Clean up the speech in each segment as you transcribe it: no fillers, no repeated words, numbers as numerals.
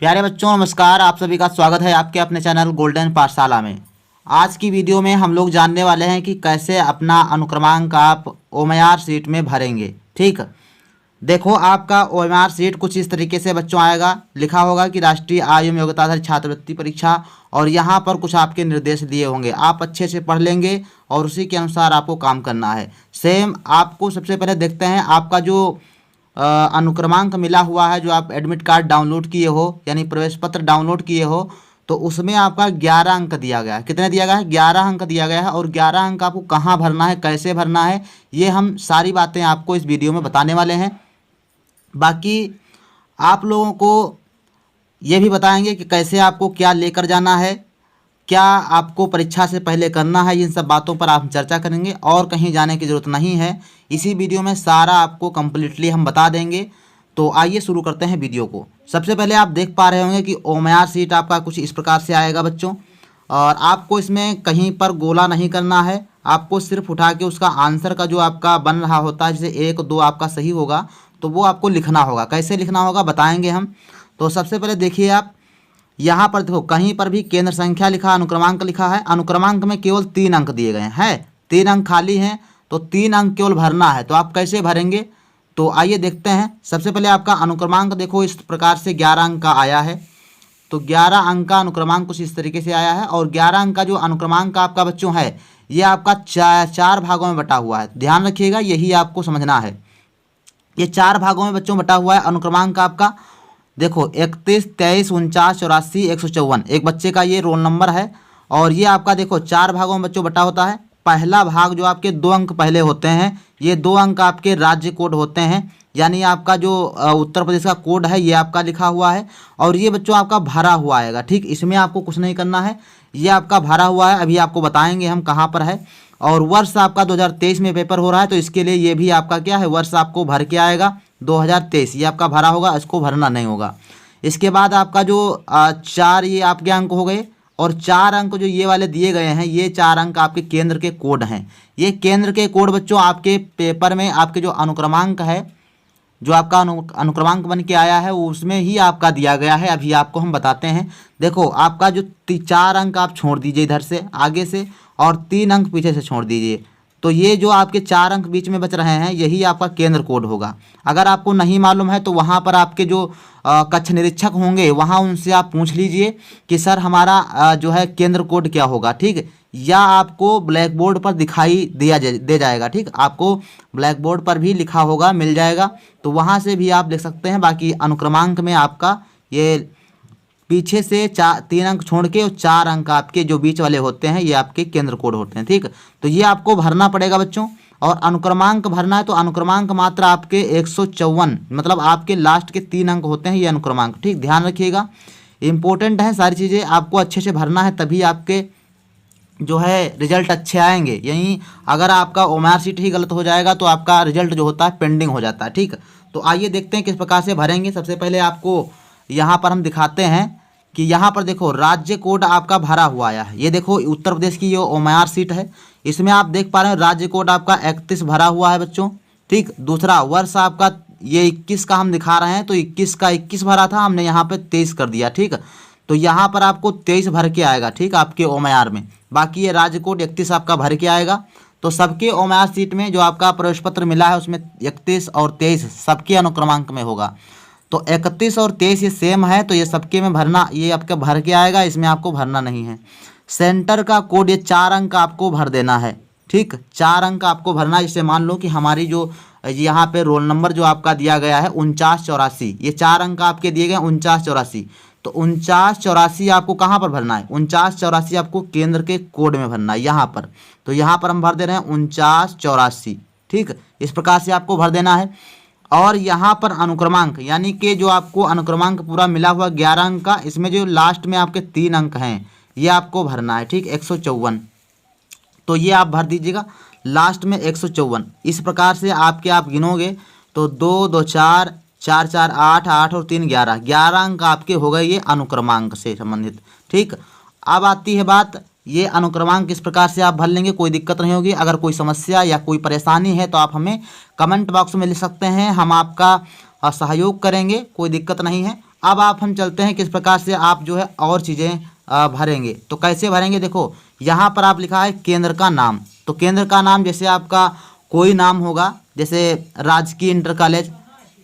प्यारे बच्चों नमस्कार। आप सभी का स्वागत है आपके अपने चैनल गोल्डन पाठशाला में। आज की वीडियो में हम लोग जानने वाले हैं कि कैसे अपना अनुक्रमांक आप ओएमआर शीट में भरेंगे। ठीक, देखो आपका ओएमआर शीट कुछ इस तरीके से बच्चों आएगा। लिखा होगा कि राष्ट्रीय आय एवं योग्यता आधारित छात्रवृत्ति परीक्षा, और यहाँ पर कुछ आपके निर्देश दिए होंगे। आप अच्छे से पढ़ लेंगे और उसी के अनुसार आपको काम करना है। सेम आपको सबसे पहले देखते हैं आपका जो अनुक्रमांक मिला हुआ है, जो आप एडमिट कार्ड डाउनलोड किए हो यानी प्रवेश पत्र डाउनलोड किए हो, तो उसमें आपका 11 अंक दिया गया है। कितने दिया गया है? 11 अंक दिया गया है। और 11 अंक आपको कहाँ भरना है, कैसे भरना है, ये हम सारी बातें आपको इस वीडियो में बताने वाले हैं। बाकी आप लोगों को ये भी बताएंगे कि कैसे आपको क्या लेकर जाना है, क्या आपको परीक्षा से पहले करना है। इन सब बातों पर आप चर्चा करेंगे और कहीं जाने की ज़रूरत नहीं है। इसी वीडियो में सारा आपको कम्प्लीटली हम बता देंगे। तो आइए शुरू करते हैं वीडियो को। सबसे पहले आप देख पा रहे होंगे कि ओएमआर शीट आपका कुछ इस प्रकार से आएगा बच्चों, और आपको इसमें कहीं पर गोला नहीं करना है। आपको सिर्फ उठा के उसका आंसर का जो आपका बन रहा होता है, जैसे 1 2 आपका सही होगा तो वो आपको लिखना होगा। कैसे लिखना होगा बताएंगे हम। तो सबसे पहले देखिए आप यहाँ पर देखो, कहीं पर भी केंद्र संख्या लिखा, अनुक्रमांक लिखा है। अनुक्रमांक में केवल 3 अंक दिए गए हैं, 3 अंक खाली हैं, तो 3 अंक केवल भरना है। तो आप कैसे भरेंगे, तो आइए देखते हैं। सबसे पहले आपका अनुक्रमांक देखो इस प्रकार से 11 अंक का आया है। तो 11 अंक का अनुक्रमांक कुछ इस तरीके से आया है। और 11 अंक का जो अनुक्रमांक आपका बच्चों है, ये आपका 4 भागों में बटा हुआ है। ध्यान रखिएगा, यही आपको समझना है। ये 4 भागों में बच्चों बटा हुआ है अनुक्रमांक आपका। देखो 31, 23, 49, 84, 154 एक बच्चे का ये रोल नंबर है। और ये आपका देखो 4 भागों में बच्चों बटा होता है। पहला भाग जो आपके 2 अंक पहले होते हैं, ये 2 अंक आपके राज्य कोड होते हैं, यानी आपका जो उत्तर प्रदेश का कोड है ये आपका लिखा हुआ है। और ये बच्चों आपका भरा हुआ आएगा। ठीक, इसमें आपको कुछ नहीं करना है, ये आपका भरा हुआ है। अभी आपको बताएंगे हम कहाँ पर है। और वर्ष आपका 2023 में पेपर हो रहा है, तो इसके लिए ये भी आपका क्या है, वर्ष आपको भर के आएगा 2023। ये आपका भरा होगा, इसको भरना नहीं होगा। इसके बाद आपका जो 4 ये आपके अंक हो गए। और 4 अंक जो ये वाले दिए गए हैं, ये 4 अंक आपके केंद्र के कोड हैं। ये केंद्र के कोड बच्चों आपके पेपर में आपके जो अनुक्रमांक है, जो आपका अनुक्रमांक बन के आया है, उसमें ही आपका दिया गया है। अभी आपको हम बताते हैं। देखो आपका जो 4 अंक आप छोड़ दीजिए इधर से आगे से, और 3 अंक पीछे से छोड़ दीजिए। तो ये जो आपके 4 अंक बीच में बच रहे हैं, यही आपका केंद्र कोड होगा। अगर आपको नहीं मालूम है तो वहाँ पर आपके जो कक्ष निरीक्षक होंगे, वहाँ उनसे आप पूछ लीजिए कि सर हमारा जो है केंद्र कोड क्या होगा। ठीक, या आपको ब्लैक बोर्ड पर दिखाई दे जाएगा। ठीक, आपको ब्लैक बोर्ड पर भी लिखा होगा, मिल जाएगा, तो वहाँ से भी आप लिख सकते हैं। बाकी अनुक्रमांक में आपका ये पीछे से 3 अंक छोड़ के और 4 अंक आपके जो बीच वाले होते हैं, ये आपके केंद्र कोड होते हैं। ठीक, तो ये आपको भरना पड़ेगा बच्चों। और अनुक्रमांक भरना है तो अनुक्रमांक मात्र आपके 154, मतलब आपके लास्ट के 3 अंक होते हैं ये अनुक्रमांक। ठीक, ध्यान रखिएगा, इंपॉर्टेंट है सारी चीज़ें, आपको अच्छे से भरना है, तभी आपके जो है रिजल्ट अच्छे आएंगे। यहीं अगर आपका ओएमआर शीट ही गलत हो जाएगा तो आपका रिजल्ट जो होता है पेंडिंग हो जाता है। ठीक, तो आइए देखते हैं किस प्रकार से भरेंगे। सबसे पहले आपको यहाँ पर हम दिखाते हैं कि यहाँ पर देखो राज्य कोड आपका भरा हुआ आया है। ये देखो उत्तर प्रदेश की ये ओएमआर शीट है, इसमें आप देख पा रहे हैं राज्य कोड आपका 31 भरा हुआ है बच्चों। ठीक, दूसरा वर्ष आपका ये 21 का हम दिखा रहे हैं, तो 21 का 21 भरा था, हमने यहाँ पे 23 कर दिया। ठीक, तो यहाँ पर आपको 23 भर के आएगा। ठीक, आपके ओएमआर में। बाकी ये राज्य कोड 31 आपका भर के आएगा। तो सबके ओएमआर शीट में जो आपका प्रवेश पत्र मिला है, उसमें 31 और 23 सबके अनुक्रमांक में होगा। तो 31 और 23 ये सेम है, तो ये सबके में भरना, ये आपका भर के आएगा, इसमें आपको भरना नहीं है। सेंटर का कोड ये 4 अंक आपको भर देना है। ठीक, 4 अंक आपको भरना है। जैसे मान लो कि हमारी जो यहाँ पे रोल नंबर जो आपका दिया गया है 4984, ये 4 अंक आपके दिए गए 4984, तो 4984 आपको कहाँ पर भरना है, 4984 आपको केंद्र के कोड में भरना है यहाँ पर। तो यहाँ पर हम भर दे रहे हैं 4984। ठीक, इस प्रकार से आपको भर देना है। और यहाँ पर अनुक्रमांक, यानी कि जो आपको अनुक्रमांक पूरा मिला हुआ 11 अंक का, इसमें जो लास्ट में आपके 3 अंक हैं, ये आपको भरना है। ठीक, 154, तो ये आप भर दीजिएगा लास्ट में 154। इस प्रकार से आप गिनोगे तो 2 2 4 4 4 8 8 और 3 11, 11 अंक आपके हो गए ये अनुक्रमांक से संबंधित। ठीक, अब आती है बात, ये अनुक्रमांक इस प्रकार से आप भर लेंगे, कोई दिक्कत नहीं होगी। अगर कोई समस्या या कोई परेशानी है तो आप हमें कमेंट बॉक्स में लिख सकते हैं, हम आपका सहयोग करेंगे, कोई दिक्कत नहीं है। अब हम चलते हैं किस प्रकार से आप जो है और चीज़ें भरेंगे। तो कैसे भरेंगे, देखो यहाँ पर आप लिखा है केंद्र का नाम। तो केंद्र का नाम जैसे आपका कोई नाम होगा, जैसे राजकीय इंटर कॉलेज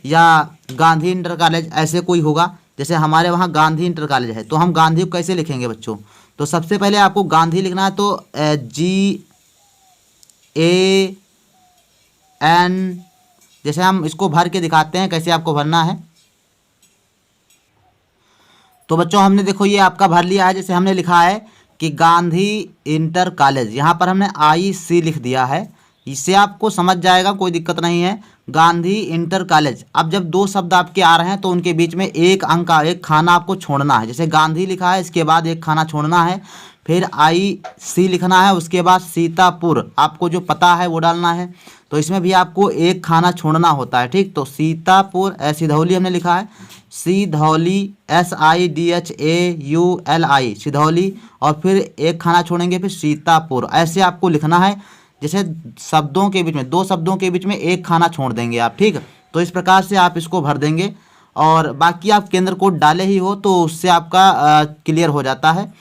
या गांधी इंटर कॉलेज, ऐसे कोई होगा। जैसे हमारे वहाँ गांधी इंटर कॉलेज है, तो हम गांधी को कैसे लिखेंगे बच्चों। तो सबसे पहले आपको गांधी लिखना है, तो GAN, जैसे हम इसको भर के दिखाते हैं कैसे आपको भरना है। तो बच्चों हमने देखो ये आपका भर लिया है। जैसे हमने लिखा है कि गांधी इंटर कॉलेज, यहाँ पर हमने IC लिख दिया है, इससे आपको समझ जाएगा, कोई दिक्कत नहीं है। गांधी इंटर कॉलेज, अब जब दो शब्द आपके आ रहे हैं तो उनके बीच में एक अंक का एक खाना आपको छोड़ना है। जैसे गांधी लिखा है, इसके बाद एक खाना छोड़ना है, फिर IC लिखना है, उसके बाद सीतापुर आपको जो पता है वो डालना है। तो इसमें भी आपको एक खाना छोड़ना होता है, ठीक। तो सीतापुर, सिधौली हमने लिखा है, सिधौली SIDHAULI, सिधौली, और फिर एक खाना छोड़ेंगे, फिर सीतापुर, ऐसे आपको लिखना है। जैसे शब्दों के बीच में, दो शब्दों के बीच में एक खाना छोड़ देंगे आप, ठीक। तो इस प्रकार से आप इसको भर देंगे, और बाकी आप केंद्र कोड डाले ही हो तो उससे आपका क्लियर हो जाता है।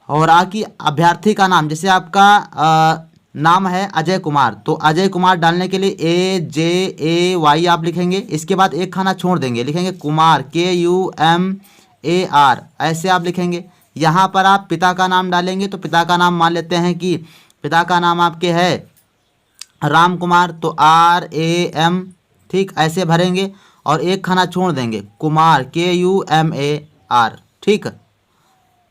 और आगे अभ्यर्थी का नाम, जैसे आपका नाम है अजय कुमार, तो अजय कुमार डालने के लिए AJAY आप लिखेंगे, इसके बाद एक खाना छोड़ देंगे, लिखेंगे कुमार, KUMAR, ऐसे आप लिखेंगे। यहाँ पर आप पिता का नाम डालेंगे, तो पिता का नाम मान लेते हैं कि पिता का नाम आपके है राम कुमार, तो RAM, ठीक, ऐसे भरेंगे, और एक खाना छोड़ देंगे, कुमार, KUMAR, ठीक।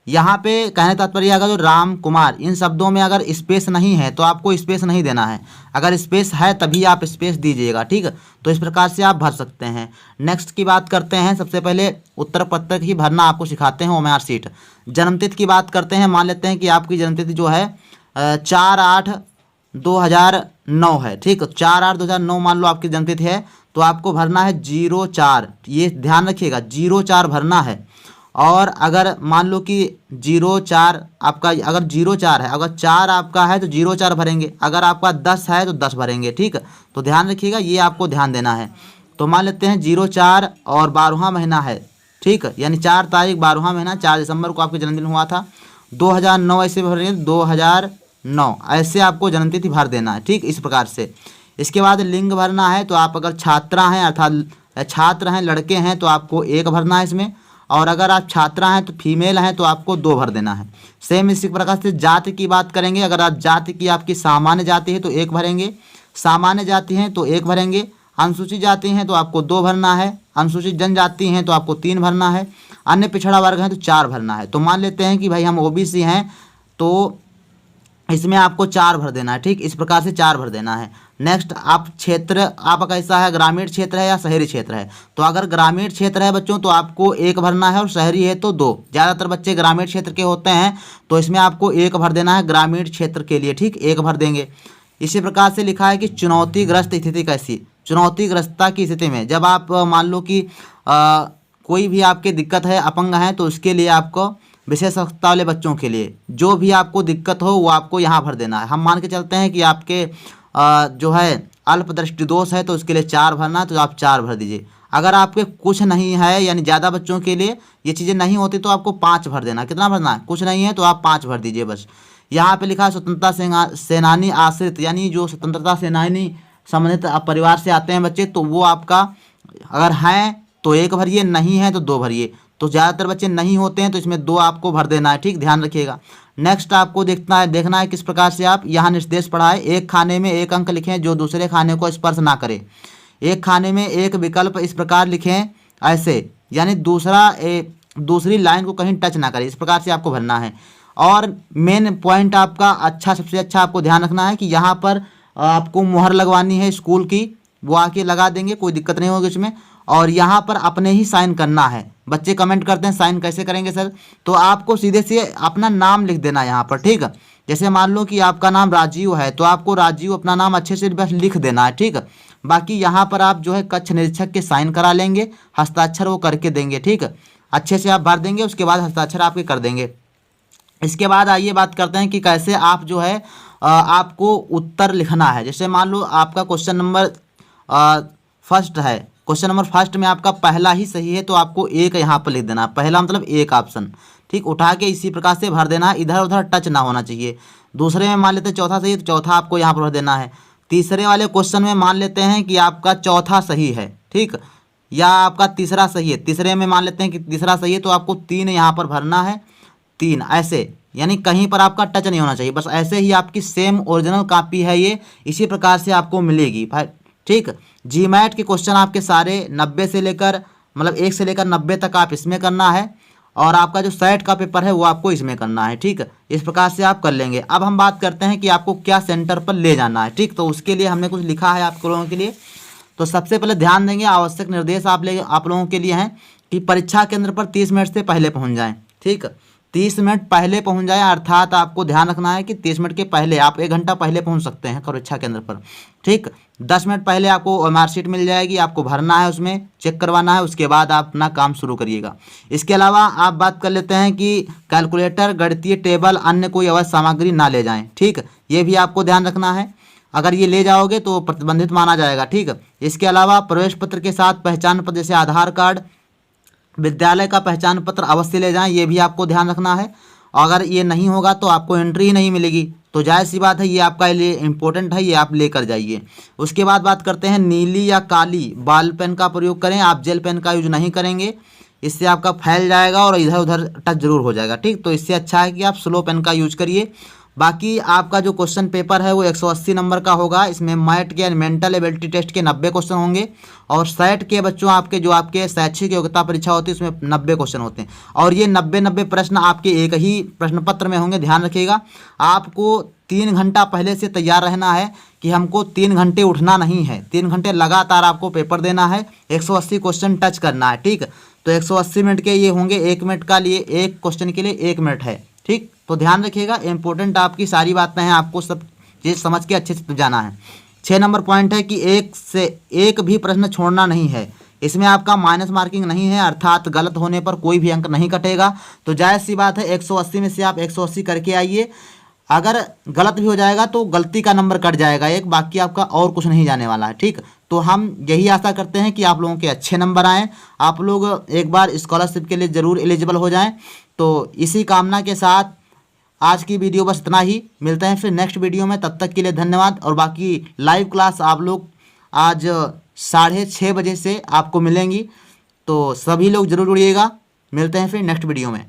यहाँ पे कहने तात्पर्य अगर जो राम कुमार, इन शब्दों में अगर स्पेस नहीं है तो आपको स्पेस नहीं देना है, अगर स्पेस है तभी आप स्पेस दीजिएगा, ठीक। तो इस प्रकार से आप भर सकते हैं। नेक्स्ट की बात करते हैं, सबसे पहले उत्तर पत्रक ही भरना आपको सिखाते हैं, OMR शीट। जन्मतिथि की बात करते हैं, मान लेते हैं कि आपकी जन्मतिथि जो है 4/8/2009 है, ठीक। 4/8/2009 मान लो आपकी जन्मतिथि है, तो आपको भरना है 04, ये ध्यान रखिएगा 04 भरना है। और अगर मान लो कि 04 आपका, अगर 04 है, अगर 4 आपका है तो 04 भरेंगे, अगर आपका 10 है तो 10 भरेंगे, ठीक। तो ध्यान रखिएगा, ये आपको ध्यान देना है। तो मान लेते हैं 04 और 12वां महीना है, ठीक, यानी 4 तारीख 12वां महीना, 4 दिसंबर को आपका जन्मदिन हुआ था। 2009 ऐसे भरेंगे, 2009 ऐसे आपको जन्मतिथि भर देना है, ठीक, इस प्रकार से। इसके बाद लिंग भरना है, तो आप अगर छात्रा हैं अर्थात छात्र हैं, लड़के हैं, तो आपको 1 भरना है इसमें, और अगर आप छात्रा हैं तो फीमेल हैं तो आपको 2 भर देना है। सेम इसी प्रकार से जाति की बात करेंगे, अगर आप जाति की आपकी सामान्य जाति है तो 1 भरेंगे, सामान्य जाति हैं तो 1 भरेंगे, अनुसूचित जाति हैं तो आपको 2 भरना है, अनुसूचित जनजाति हैं तो आपको 3 भरना है, अन्य पिछड़ा वर्ग हैं तो 4 भरना है। तो मान लेते हैं कि भाई हम OBC हैं, तो इसमें आपको 4 भर देना है, ठीक, इस प्रकार से 4 भर देना है। नेक्स्ट आप क्षेत्र, आपका कैसा है, ग्रामीण क्षेत्र है या शहरी क्षेत्र है। तो अगर ग्रामीण क्षेत्र है बच्चों तो आपको 1 भरना है, और शहरी है तो 2। ज़्यादातर बच्चे ग्रामीण क्षेत्र के होते हैं, तो इसमें आपको 1 भर देना है ग्रामीण क्षेत्र के लिए, ठीक, 1 भर देंगे। इसी प्रकार से लिखा है कि चुनौतीग्रस्त स्थिति कैसी, चुनौतीग्रस्तता की स्थिति में जब आप मान लो कि कोई भी आपके दिक्कत है, अपंग हैं, तो उसके लिए आपको विशेष आवश्यकता वाले बच्चों के लिए जो भी आपको दिक्कत हो वो आपको यहाँ भर देना है। हम मान के चलते हैं कि आपके जो है अल्प दृष्टि दोष है, तो उसके लिए 4 भरना है, तो आप 4 भर दीजिए। अगर आपके कुछ नहीं है, यानी ज़्यादा बच्चों के लिए ये चीज़ें नहीं होती, तो आपको 5 भर देना। कितना भरना है, कुछ नहीं है तो आप 5 भर दीजिए बस। यहाँ पे लिखा है स्वतंत्रता सेनानी आश्रित, यानी जो स्वतंत्रता सेनानी संबंधित परिवार से आते हैं बच्चे, तो वो आपका अगर हैं तो 1 भरिए, नहीं है तो 2 भरिए। तो ज़्यादातर बच्चे नहीं होते हैं तो इसमें 2 आपको भर देना है, ठीक, ध्यान रखिएगा। नेक्स्ट आपको देखना है किस प्रकार से आप यहाँ निर्देश पढ़ा है, एक खाने में 1 अंक लिखें जो दूसरे खाने को स्पर्श ना करे। एक खाने में 1 विकल्प इस प्रकार लिखें ऐसे, यानी दूसरी लाइन को कहीं टच ना करे, इस प्रकार से आपको भरना है। और मेन पॉइंट आपका सबसे अच्छा आपको ध्यान रखना है कि यहाँ पर आपको मुहर लगवानी है स्कूल की, वो आके लगा देंगे, कोई दिक्कत नहीं होगी इसमें। और यहाँ पर अपने ही साइन करना है। बच्चे कमेंट करते हैं साइन कैसे करेंगे सर, तो आपको सीधे से अपना नाम लिख देना यहाँ पर, ठीक। जैसे मान लो कि आपका नाम राजीव है, तो आपको राजीव अपना नाम अच्छे से बस लिख देना है, ठीक। बाकी यहाँ पर आप जो है कक्ष निरीक्षक के साइन करा लेंगे, हस्ताक्षर वो करके देंगे, ठीक। अच्छे से आप भर देंगे, उसके बाद हस्ताक्षर आपके कर देंगे। इसके बाद आइए बात करते हैं कि कैसे आप जो है आपको उत्तर लिखना है। जैसे मान लो आपका क्वेश्चन नंबर फर्स्ट है, क्वेश्चन नंबर फर्स्ट में आपका पहला ही सही है तो आपको एक यहाँ पर लिख देना, पहला मतलब एक ऑप्शन, ठीक। उठा के इसी प्रकार से भर देना, इधर उधर टच ना होना चाहिए। दूसरे में मान लेते हैं चौथा सही है तो चौथा आपको यहाँ पर भर देना है। तीसरे वाले क्वेश्चन में मान लेते हैं कि आपका चौथा सही है, ठीक, या आपका तीसरा सही है। तीसरे में मान लेते हैं कि तीसरा सही है तो आपको 3 यहाँ पर भरना है, 3 ऐसे, यानी कहीं पर आपका टच नहीं होना चाहिए। बस ऐसे ही आपकी सेम ओरिजिनल कॉपी है ये, इसी प्रकार से आपको मिलेगी भाई, ठीक। जीमैट के क्वेश्चन आपके सारे 90 से लेकर मतलब 1 से लेकर 90 तक आप इसमें करना है, और आपका जो सेट का पेपर है वो आपको इसमें करना है, ठीक। इस प्रकार से आप कर लेंगे। अब हम बात करते हैं कि आपको क्या सेंटर पर ले जाना है, ठीक। तो उसके लिए हमने कुछ लिखा है आप लोगों के लिए। तो सबसे पहले ध्यान देंगे, आवश्यक निर्देश आप लोगों के लिए हैं कि परीक्षा केंद्र पर 30 मिनट से पहले पहुंच जाएं, ठीक। 30 मिनट पहले पहुंच जाएं, अर्थात आपको ध्यान रखना है कि 30 मिनट के पहले, आप 1 घंटा पहले पहुंच सकते हैं परीक्षा केंद्र पर, ठीक। 10 मिनट पहले आपको OMR शीट मिल जाएगी, आपको भरना है, उसमें चेक करवाना है, उसके बाद आप अपना काम शुरू करिएगा। इसके अलावा आप बात कर लेते हैं कि कैलकुलेटर, गणितीय टेबल, अन्य कोई अवश्य सामग्री ना ले जाएँ, ठीक। ये भी आपको ध्यान रखना है, अगर ये ले जाओगे तो प्रतिबंधित माना जाएगा, ठीक। इसके अलावा प्रवेश पत्र के साथ पहचान पत्र जैसे आधार कार्ड, विद्यालय का पहचान पत्र अवश्य ले जाएं, ये भी आपको ध्यान रखना है। अगर ये नहीं होगा तो आपको एंट्री ही नहीं मिलेगी, तो जायज़ सी बात है, ये आपका लिए इम्पोर्टेंट है, ये आप लेकर जाइए। उसके बाद बात करते हैं नीली या काली बॉल पेन का प्रयोग करें, आप जेल पेन का यूज नहीं करेंगे, इससे आपका फैल जाएगा और इधर उधर टच जरूर हो जाएगा, ठीक। तो इससे अच्छा है कि आप स्लो पेन का यूज करिए। बाकी आपका जो क्वेश्चन पेपर है वो 180 नंबर का होगा। इसमें मैट के मेंटल एबिलिटी टेस्ट के 90 क्वेश्चन होंगे, और सेट के बच्चों आपके जो आपके शैक्षिक योग्यता परीक्षा होती है उसमें 90 क्वेश्चन होते हैं, और ये 90 प्रश्न आपके एक ही प्रश्न पत्र में होंगे। ध्यान रखिएगा, आपको 3 घंटा पहले से तैयार रहना है कि हमको 3 घंटे उठना नहीं है, 3 घंटे लगातार आपको पेपर देना है, 180 क्वेश्चन टच करना है, ठीक। तो 180 मिनट के ये होंगे, 1 मिनट का लिए एक क्वेश्चन के लिए 1 मिनट है, ठीक। तो ध्यान रखिएगा, इंपॉर्टेंट आपकी सारी बातें हैं, आपको सब चीज़ समझ के अच्छे से जाना है। 6 नंबर पॉइंट है कि एक से एक भी प्रश्न छोड़ना नहीं है। इसमें आपका माइनस मार्किंग नहीं है, अर्थात गलत होने पर कोई भी अंक नहीं कटेगा। तो जायज़ सी बात है, 180 में से आप 180 करके आइए, अगर गलत भी हो जाएगा तो गलती का नंबर कट जाएगा एक, बाकी आपका और कुछ नहीं जाने वाला है, ठीक। तो हम यही आशा करते हैं कि आप लोगों के अच्छे नंबर आएँ, आप लोग एक बार स्कॉलरशिप के लिए ज़रूर एलिजिबल हो जाएं। तो इसी कामना के साथ आज की वीडियो बस इतना ही, मिलते हैं फिर नेक्स्ट वीडियो में, तब तक के लिए धन्यवाद। और बाकी लाइव क्लास आप लोग आज 6:30 बजे से आपको मिलेंगी, तो सभी लोग ज़रूर जुड़िएगा। मिलते हैं फिर नेक्स्ट वीडियो में।